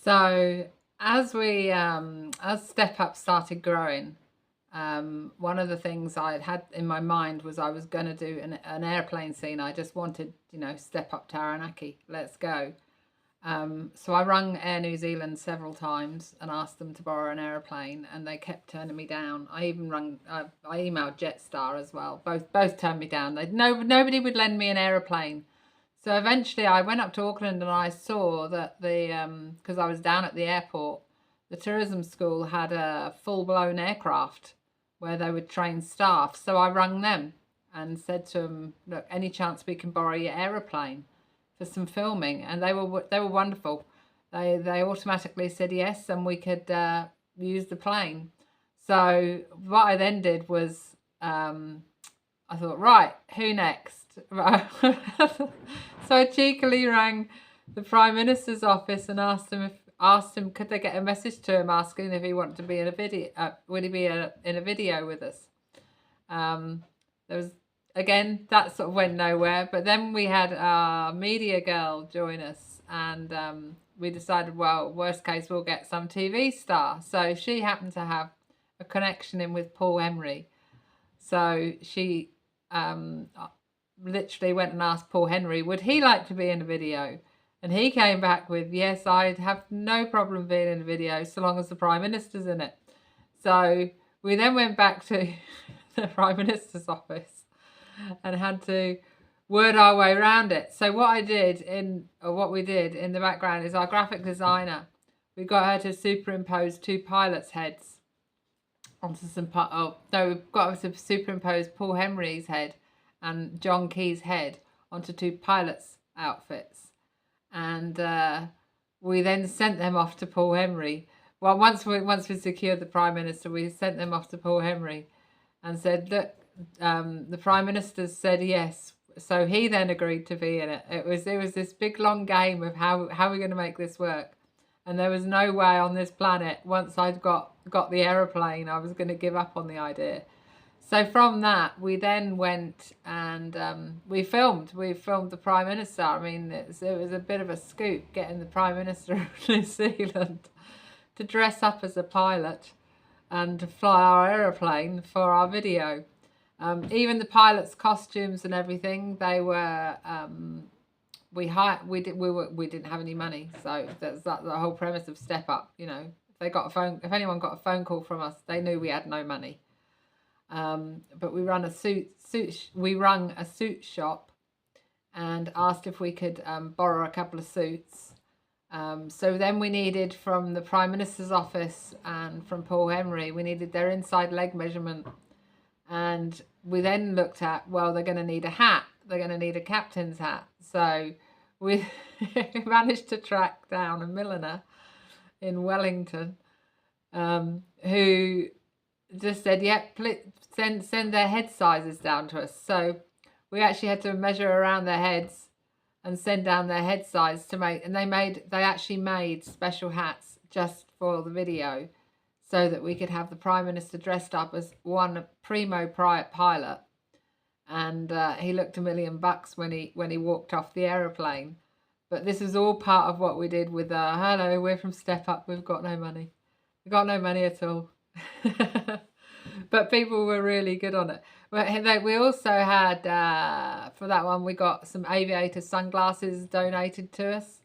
So as Step Up started growing, one of the things I had in my mind was I was going to do an airplane scene. I just wanted, Step Up Taranaki, let's go. So I rung Air New Zealand several times and asked them to borrow an aeroplane, and they kept turning me down. I even I emailed Jetstar as well. Both turned me down. Nobody would lend me an aeroplane. So eventually I went up to Auckland and I saw that because I was down at the airport, the tourism school had a full-blown aircraft where they would train staff. So I rang them and said to them, look, any chance we can borrow your aeroplane for some filming? And they were wonderful. They automatically said yes, and we could use the plane. So what I then did was I thought, right, who next? So I cheekily rang the Prime Minister's office and asked him could they get a message to him asking if he wanted to be in a video, would he be in a video with us? There was, again, that sort of went nowhere. But then we had our media girl join us, and we decided, well, worst case, we'll get some TV star. So she happened to have a connection in with Paul Henry. So she literally went and asked Paul Henry, would he like to be in a video? And he came back with, yes, I'd have no problem being in a video so long as the Prime Minister's in it. So we then went back to the Prime Minister's office and had to word our way around it. So what we did in the background is our graphic designer, we got her to superimpose two pilots' heads onto some we've got her to superimpose Paul Henry's head and John Key's head onto two pilots' outfits, and we then sent them off to Paul Henry. Well, once we secured the Prime Minister, we sent them off to Paul Henry, and said, look, the Prime Minister said yes. So he then agreed to be in it. It was this big long game of how we're going to make this work. And there was no way on this planet, once I'd got the aeroplane, I was going to give up on the idea. So from that, we then went and we filmed the Prime Minister. I mean, it was a bit of a scoop getting the Prime Minister of New Zealand to dress up as a pilot and to fly our aeroplane for our video. Even the pilots' costumes and everything, they were we didn't have any money, so that's the whole premise of Step Up. If anyone got a phone call from us, they knew we had no money. But we run a suit shop and asked if we could borrow a couple of suits. So then we needed, from the Prime Minister's office and from Paul Henry, we needed their inside leg measurement. And we then looked at, well, they're going to need a hat. They're going to need a captain's hat. So we managed to track down a milliner in Wellington who just said, yep, send their head sizes down to us. So we actually had to measure around their heads and send down their head size to make, and they actually made special hats just for the video, so that we could have the Prime Minister dressed up as one primo pilot, and he looked $1 million when he walked off the aeroplane. But this is all part of what we did with hello, we're from Step Up, we've got no money. We've got no money at all. But people were really good on it. But we also had, for that one, we got some aviator sunglasses donated to us.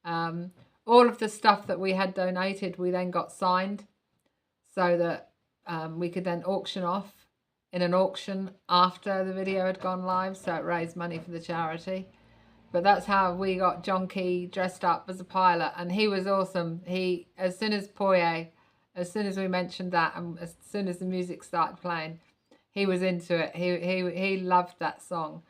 All of the stuff that we had donated, we then got signed, so that we could then auction off in an auction after the video had gone live, so it raised money for the charity. But that's how we got John Key dressed up as a pilot, and he was awesome. As soon as we mentioned that, and as soon as the music started playing, he was into it. He loved that song.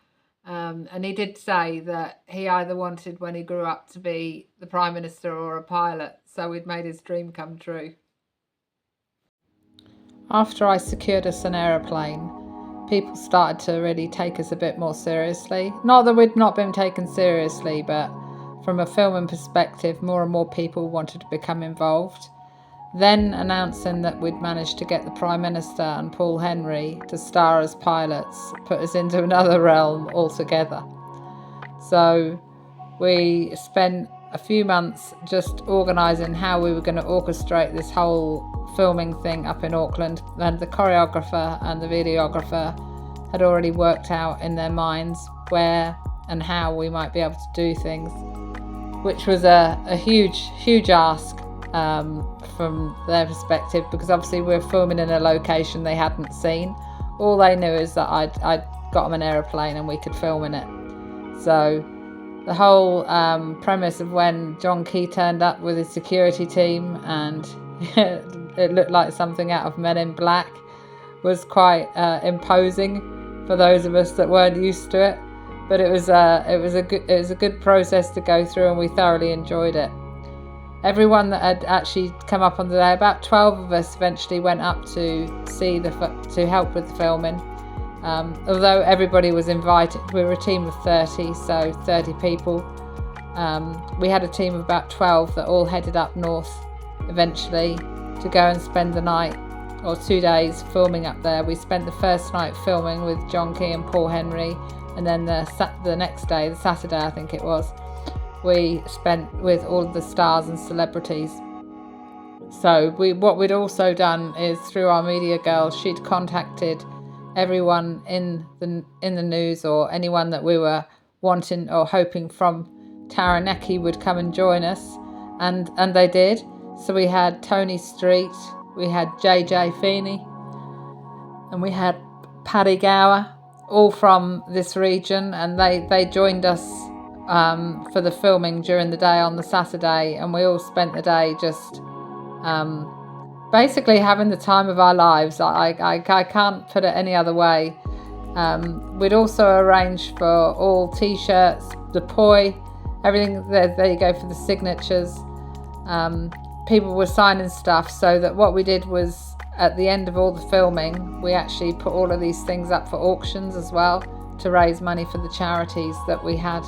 And he did say that he either wanted, when he grew up, to be the Prime Minister or a pilot, so we'd made his dream come true. After I secured us an aeroplane, people started to really take us a bit more seriously. Not that we'd not been taken seriously, but from a filming perspective, more and more people wanted to become involved. Then announcing that we'd managed to get the Prime Minister and Paul Henry to star as pilots put us into another realm altogether. So we spent a few months just organising how we were going to orchestrate this whole filming thing up in Auckland, and the choreographer and the videographer had already worked out in their minds where and how we might be able to do things, which was a huge ask from their perspective, because obviously we're filming in a location they hadn't seen. All they knew is that I'd got them an aeroplane and we could film in it. So the whole premise of when John Key turned up with his security team and it looked like something out of Men in Black was quite imposing for those of us that weren't used to it. But it was a good process to go through, and we thoroughly enjoyed it. Everyone that had actually come up on the day, about 12 of us eventually went up to help with the filming. Although everybody was invited, we were a team of 30, so 30 people. We had a team of about 12 that all headed up north eventually to go and spend the night or 2 days filming up there. We spent the first night filming with John Key and Paul Henry, and then the next day, the Saturday I think it was, we spent with all of the stars and celebrities. So what we'd also done is, through our media girl, she'd contacted everyone in the news, or anyone that we were wanting or hoping from Taranaki would come and join us, and they did. So we had Tony Street, we had JJ Feeney, and we had Paddy Gower, all from this region, and they joined us for the filming during the day on the Saturday, and we all spent the day just basically having the time of our lives. I can't put it any other way. We'd also arranged for all t-shirts, the poi, everything. There you go for the signatures. People were signing stuff, so that what we did was, at the end of all the filming, we actually put all of these things up for auctions as well, to raise money for the charities that we had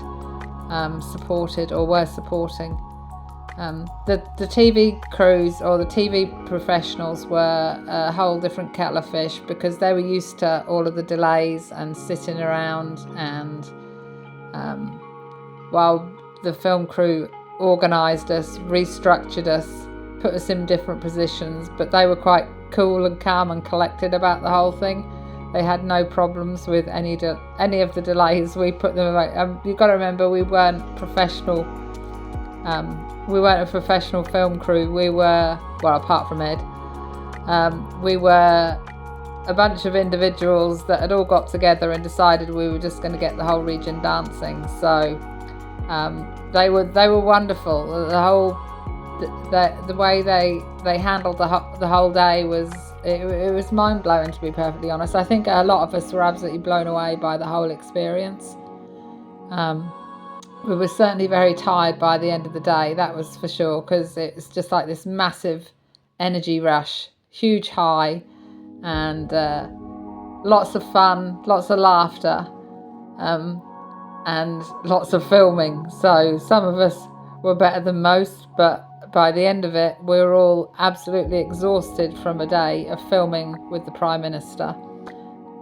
supported or were supporting. The TV crews, or the TV professionals, were a whole different kettle of fish, because they were used to all of the delays and sitting around, and while the film crew organised us, restructured us, put us in different positions, but they were quite cool and calm and collected about the whole thing. They had no problems with any of the delays. We put them away. You've got to remember, we weren't professional. We weren't a professional film crew. We were, well, apart from Ed, we were a bunch of individuals that had all got together and decided we were just going to get the whole region dancing. So they were wonderful. The way they handled the whole day was, it was mind-blowing, to be perfectly honest. I think a lot of us were absolutely blown away by the whole experience. We were certainly very tired by the end of the day, that was for sure, because it's just like this massive energy rush, huge high, and lots of fun, lots of laughter, and lots of filming. So some of us were better than most, but by the end of it, we were all absolutely exhausted from a day of filming with the Prime Minister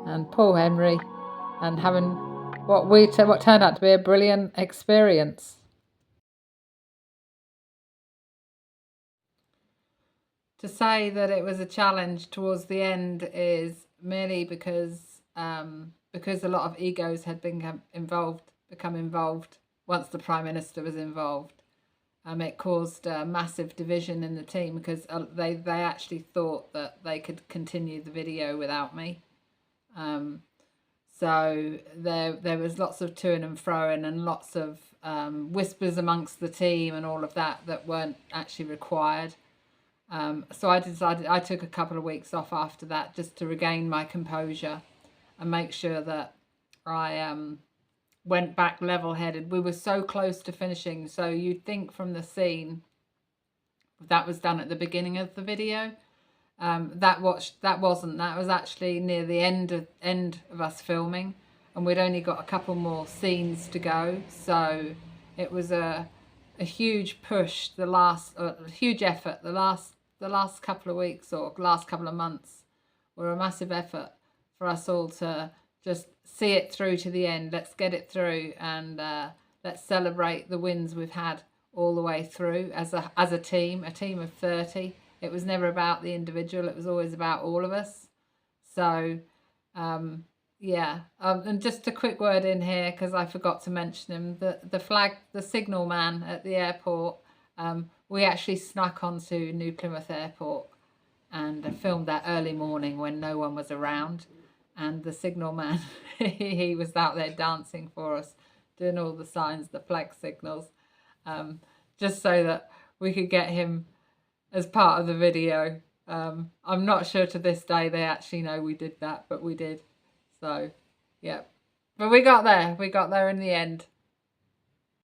and Paul Henry, and having what turned out to be a brilliant experience. To say that it was a challenge towards the end is merely because a lot of egos had become involved once the Prime Minister was involved. It caused a massive division in the team, because they actually thought that they could continue the video without me. So there was lots of toing and froing, and lots of whispers amongst the team and all of that weren't actually required. So I decided, I took a couple of weeks off after that, just to regain my composure and make sure that I went back level-headed. We were so close to finishing, so you'd think from the scene that was done at the beginning of the video. That wasn't. That was actually near the end of us filming, and we'd only got a couple more scenes to go. So it was a huge push. A huge effort. The last couple of weeks or last couple of months were a massive effort for us all to just see it through to the end. Let's get it through, and let's celebrate the wins we've had all the way through as a team of 30. It was never about the individual, it was always about all of us. So yeah, and just a quick word in here, because I forgot to mention him, the signal man at the airport, we actually snuck onto New Plymouth Airport and filmed that early morning when no one was around. And the signal man, he was out there dancing for us, doing all the signs, the flag signals, just so that we could get him as part of the video. I'm not sure to this day they actually know we did that, but we did. So, yeah. But we got there in the end.